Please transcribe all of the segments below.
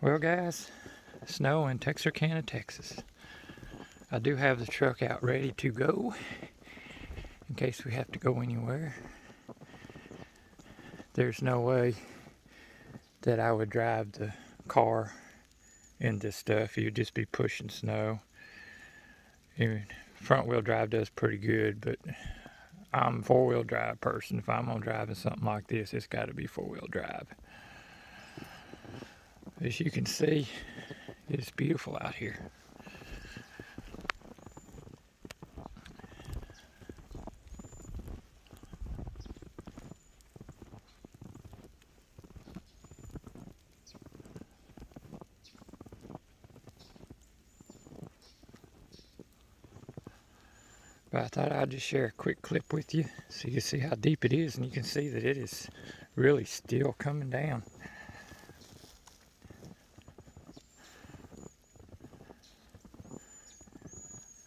Well guys, snow in Texarkana, Texas. I do have the truck out ready to go in case we have to go anywhere. There's no way that I would drive the car in this stuff. You'd just be pushing snow. Even front wheel drive does pretty good, but I'm a four-wheel drive person. If I'm gonna drive in something like this, it's got to be four-wheel drive. As you can see, it's beautiful out here. But I thought I'd just share a quick clip with you so you can see how deep it is, and you can see that it is really still coming down.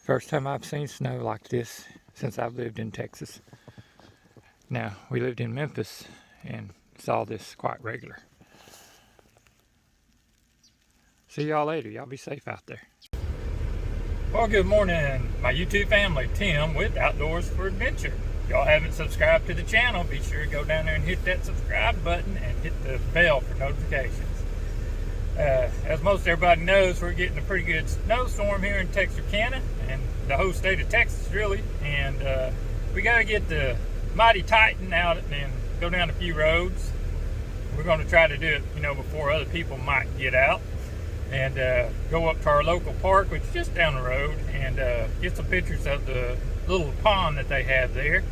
First time I've seen snow like this since I've lived in Texas. Now, we lived in Memphis and saw this quite regular. See y'all later. Y'all be safe out there. Well, good morning, my YouTube family. Tim with Outdoors for Adventure. If y'all haven't subscribed to the channel, be sure to go down there and hit that subscribe button and hit the bell for notifications. As most everybody knows, we're getting a pretty good snowstorm here in Texarkana and the whole state of Texas, really. And we got to get the mighty Titan out and go down a few roads. We're going to try to do it, before other people might get out. And go up to our local park, which is just down the road, and get some pictures of the little pond that they have there.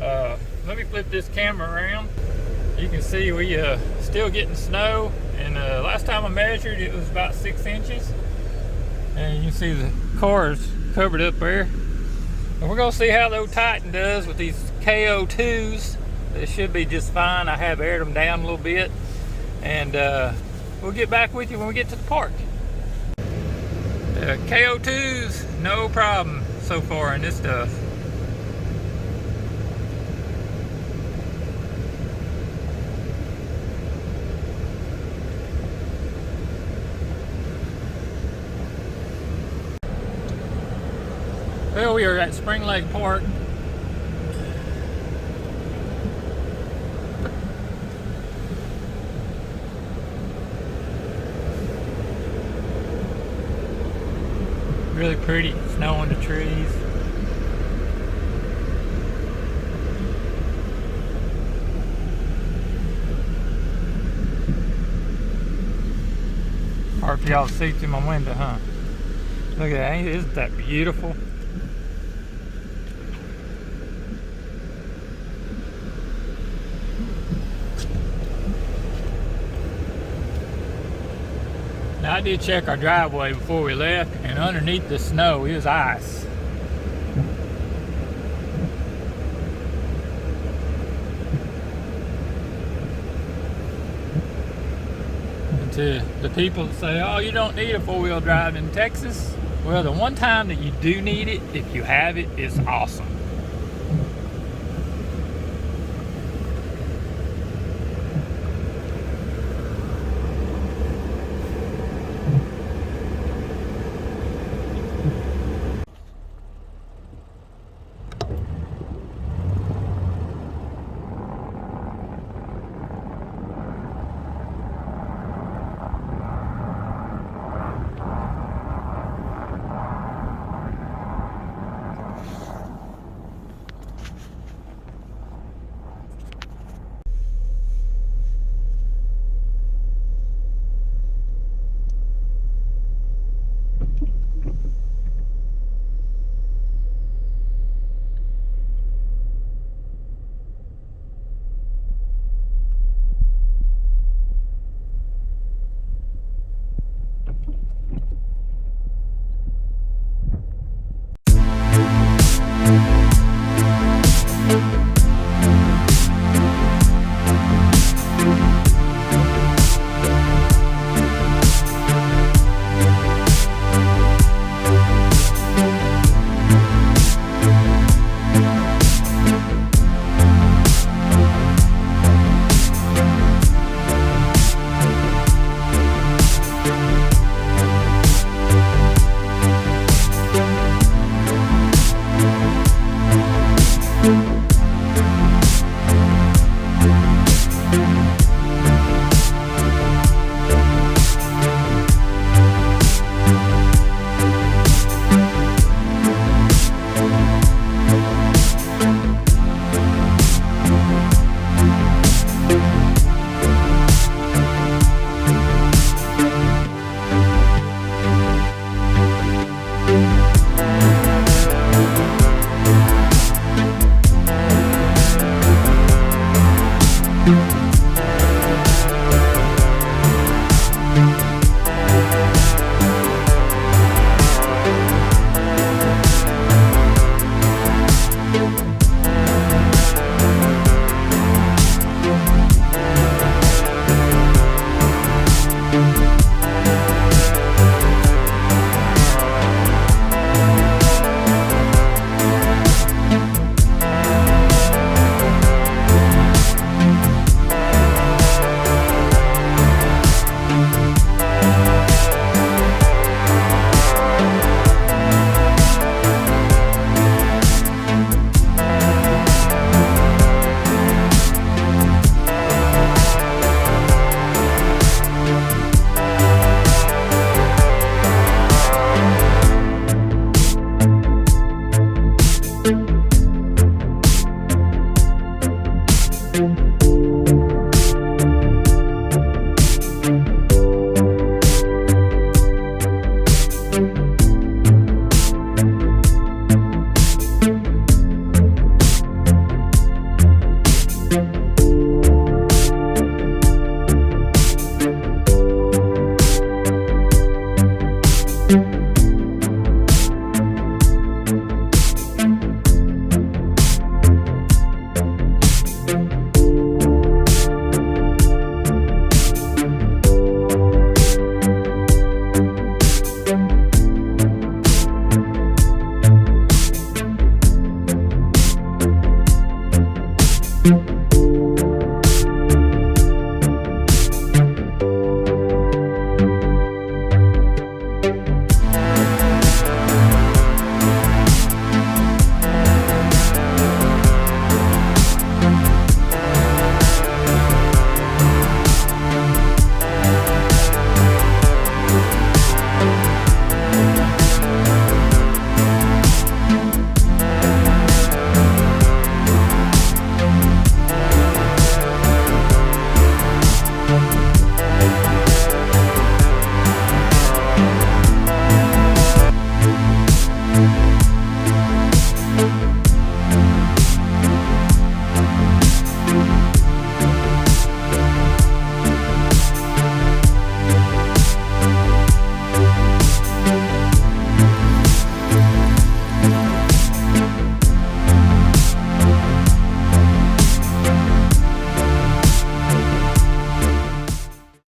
Let me flip this camera around. You can see we still getting snow, and last time I measured it was about 6 inches. And you can see the car is covered up there. And we're gonna see how the old Titan does with these KO2s. They should be just fine. I have aired them down a little bit, and we'll get back with you when we get to the park. The KO2s, no problem so far in this stuff. Well, we are at Spring Lake Park. Really pretty snow on the trees. Hard for y'all to see through my window, huh? Look at that, isn't that beautiful? Now, I did check our driveway before we left, and underneath the snow is ice. And to the people that say, oh, you don't need a four-wheel drive in Texas, well, the one time that you do need it, if you have it, is awesome.